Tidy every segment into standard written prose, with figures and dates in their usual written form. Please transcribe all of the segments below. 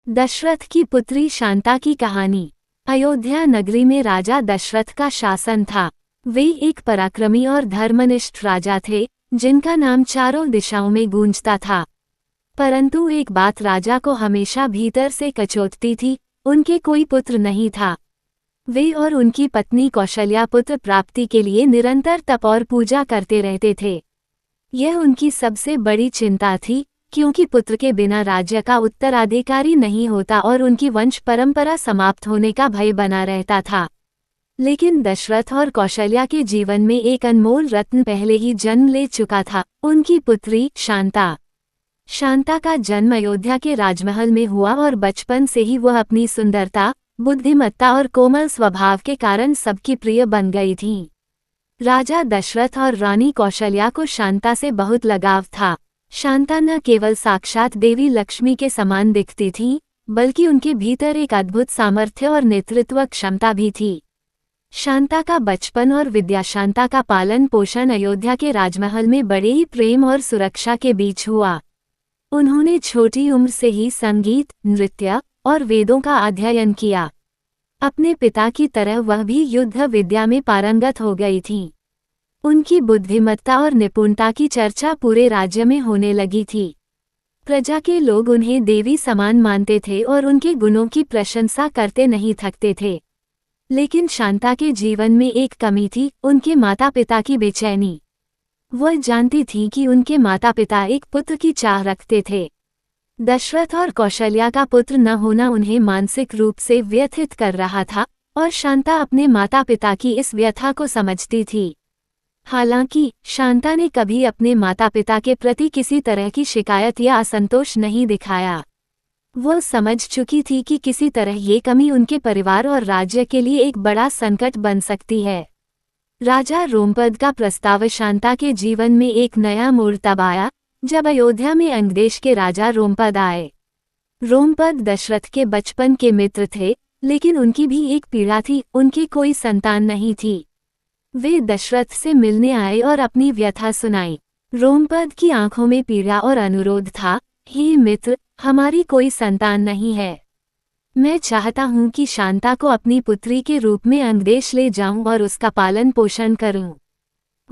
दशरथ की पुत्री शांता की कहानी। अयोध्या नगरी में राजा दशरथ का शासन था। वे एक पराक्रमी और धर्मनिष्ठ राजा थे, जिनका नाम चारों दिशाओं में गूंजता था। परंतु एक बात राजा को हमेशा भीतर से कचोटती थी, उनके कोई पुत्र नहीं था। वे और उनकी पत्नी कौशल्या पुत्र प्राप्ति के लिए निरंतर तप और पूजा करते रहते थे। यह उनकी सबसे बड़ी चिंता थी, क्योंकि पुत्र के बिना राज्य का उत्तराधिकारी नहीं होता और उनकी वंश परंपरा समाप्त होने का भय बना रहता था। लेकिन दशरथ और कौशल्या के जीवन में एक अनमोल रत्न पहले ही जन्म ले चुका था, उनकी पुत्री शांता। शांता का जन्म अयोध्या के राजमहल में हुआ और बचपन से ही वह अपनी सुंदरता, बुद्धिमत्ता और कोमल स्वभाव के कारण सबकी प्रिय बन गई थी। राजा दशरथ और रानी कौशल्या को शांता से बहुत लगाव था। शांता न केवल साक्षात देवी लक्ष्मी के समान दिखती थी, बल्कि उनके भीतर एक अद्भुत सामर्थ्य और नेतृत्व क्षमता भी थी। शांता का बचपन और विद्या शांता का पालन पोषण अयोध्या के राजमहल में बड़े ही प्रेम और सुरक्षा के बीच हुआ। उन्होंने छोटी उम्र से ही संगीत, नृत्य और वेदों का अध्ययन किया। अपने पिता की तरह वह भी युद्ध विद्या में पारंगत हो गई थी। उनकी बुद्धिमत्ता और निपुणता की चर्चा पूरे राज्य में होने लगी थी। प्रजा के लोग उन्हें देवी समान मानते थे और उनके गुणों की प्रशंसा करते नहीं थकते थे। लेकिन शांता के जीवन में एक कमी थी, उनके माता पिता की बेचैनी। वह जानती थी कि उनके माता पिता एक पुत्र की चाह रखते थे। दशरथ और कौशल्या का पुत्र न होना उन्हें मानसिक रूप से व्यथित कर रहा था, और शांता अपने माता पिता की इस व्यथा को समझती थी। हालांकि शांता ने कभी अपने माता पिता के प्रति किसी तरह की शिकायत या असंतोष नहीं दिखाया। वह समझ चुकी थी कि किसी तरह ये कमी उनके परिवार और राज्य के लिए एक बड़ा संकट बन सकती है। राजा रोमपद का प्रस्ताव शांता के जीवन में एक नया मोड़ तब आया, जब अयोध्या में अंगदेश के राजा रोमपद आए। रोमपद दशरथ के बचपन के मित्र थे, लेकिन उनकी भी एक पीड़ा थी, उनकी कोई संतान नहीं थी। वे दशरथ से मिलने आए और अपनी व्यथा सुनाई। रोमपद की आंखों में पीड़ा और अनुरोध था, हे मित्र, हमारी कोई संतान नहीं है। मैं चाहता हूँ कि शांता को अपनी पुत्री के रूप में अंगदेश ले जाऊं और उसका पालन पोषण करूं।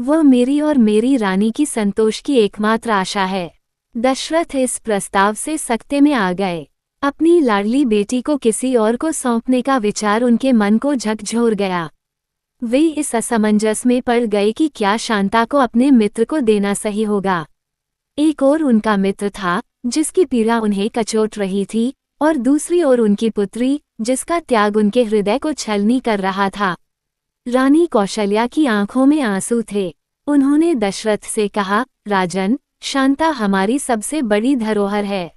वह मेरी और मेरी रानी की संतोष की एकमात्र आशा है। दशरथ इस प्रस्ताव से सकते में आ गए। अपनी लाडली बेटी को किसी और को सौंपने का विचार उनके मन को झकझोर गया। वे इस असमंजस में पड़ गए कि क्या शांता को अपने मित्र को देना सही होगा। एक ओर उनका मित्र था, जिसकी पीड़ा उन्हें कचोट रही थी, और दूसरी ओर उनकी पुत्री, जिसका त्याग उनके हृदय को छलनी कर रहा था। रानी कौशल्या की आंखों में आंसू थे। उन्होंने दशरथ से कहा, राजन, शांता हमारी सबसे बड़ी धरोहर है।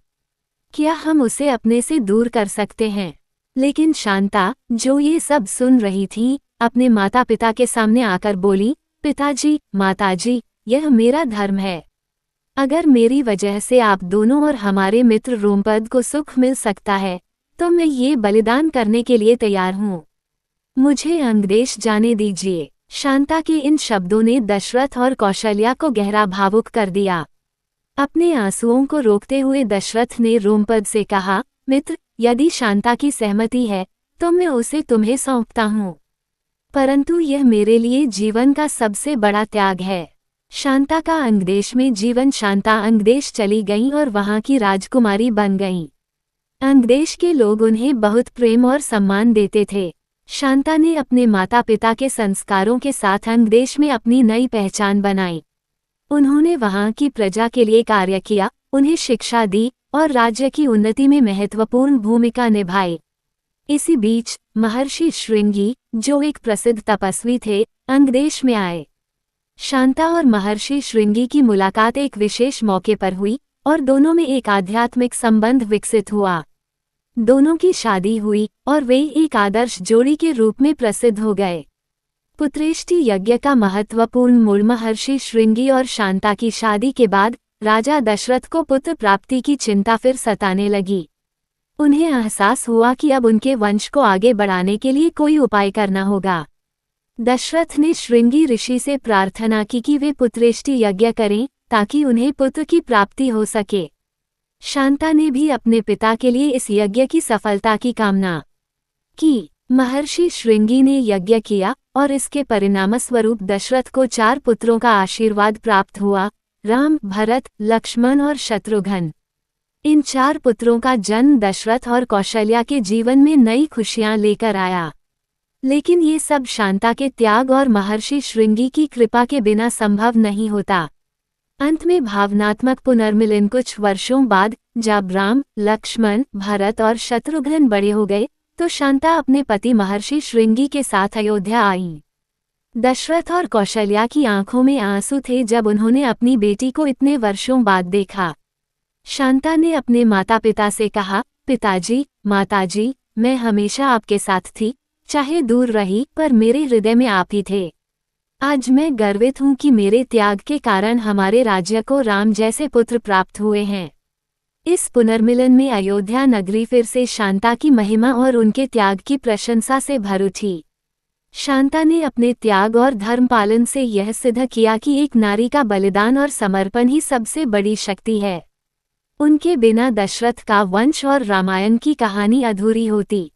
क्या हम उसे अपने से दूर कर सकते हैं? लेकिन शांता, जो ये सब सुन रही थी, अपने माता पिता के सामने आकर बोली, पिताजी, माताजी, यह मेरा धर्म है। अगर मेरी वजह से आप दोनों और हमारे मित्र रोमपद को सुख मिल सकता है, तो मैं ये बलिदान करने के लिए तैयार हूँ। मुझे अंगदेश जाने दीजिए। शांता के इन शब्दों ने दशरथ और कौशल्या को गहरा भावुक कर दिया। अपने आंसुओं को रोकते हुए दशरथ ने रोमपद से कहा, मित्र, यदि शांता की सहमति है, तो मैं उसे तुम्हें सौंपता हूँ। परंतु यह मेरे लिए जीवन का सबसे बड़ा त्याग है। शांता का अंगदेश में जीवन। शांता अंगदेश चली गईं और वहां की राजकुमारी बन गईं। अंगदेश के लोग उन्हें बहुत प्रेम और सम्मान देते थे। शांता ने अपने माता पिता के संस्कारों के साथ अंगदेश में अपनी नई पहचान बनाई। उन्होंने वहां की प्रजा के लिए कार्य किया, उन्हें शिक्षा दी और राज्य की उन्नति में महत्वपूर्ण भूमिका निभाई। इसी बीच महर्षि श्रृंगी, जो एक प्रसिद्ध तपस्वी थे, अंगदेश में आए। शांता और महर्षि श्रृंगी की मुलाकात एक विशेष मौके पर हुई और दोनों में एक आध्यात्मिक संबंध विकसित हुआ। दोनों की शादी हुई और वे एक आदर्श जोड़ी के रूप में प्रसिद्ध हो गए। पुत्रेष्टि यज्ञ का महत्वपूर्ण मोड़। महर्षि श्रृंगी और शांता की शादी के बाद राजा दशरथ को पुत्र प्राप्ति की चिंता फिर सताने लगी। उन्हें एहसास हुआ कि अब उनके वंश को आगे बढ़ाने के लिए कोई उपाय करना होगा। दशरथ ने श्रृंगी ऋषि से प्रार्थना की कि वे पुत्रेष्टि यज्ञ करें, ताकि उन्हें पुत्र की प्राप्ति हो सके। शांता ने भी अपने पिता के लिए इस यज्ञ की सफलता की कामना की। महर्षि श्रृंगी ने यज्ञ किया और इसके परिणामस्वरूप दशरथ को 4 पुत्रों का आशीर्वाद प्राप्त हुआ, राम, भरत, लक्ष्मण और शत्रुघ्न। इन 4 पुत्रों का जन्म दशरथ और कौशल्या के जीवन में नई खुशियां लेकर आया। लेकिन ये सब शांता के त्याग और महर्षि श्रृंगी की कृपा के बिना संभव नहीं होता। अंत में भावनात्मक पुनर्मिलन कुछ वर्षों बाद, जब राम, लक्ष्मण, भरत और शत्रुघ्न बड़े हो गए, तो शांता अपने पति महर्षि श्रृंगी के साथ अयोध्या आईं। दशरथ और कौशल्या की आंखों में आंसू थे जब उन्होंने अपनी बेटी को इतने वर्षों बाद देखा। शांता ने अपने माता पिता से कहा, पिताजी, माताजी, मैं हमेशा आपके साथ थी, चाहे दूर रही पर मेरे हृदय में आप ही थे। आज मैं गर्वित हूँ कि मेरे त्याग के कारण हमारे राज्य को राम जैसे पुत्र प्राप्त हुए हैं। इस पुनर्मिलन में अयोध्या नगरी फिर से शांता की महिमा और उनके त्याग की प्रशंसा से भर उठी। शांता ने अपने त्याग और धर्म पालन से यह सिद्ध किया कि एक नारी का बलिदान और समर्पण ही सबसे बड़ी शक्ति है। उनके बिना दशरथ का वंश और रामायण की कहानी अधूरी होती।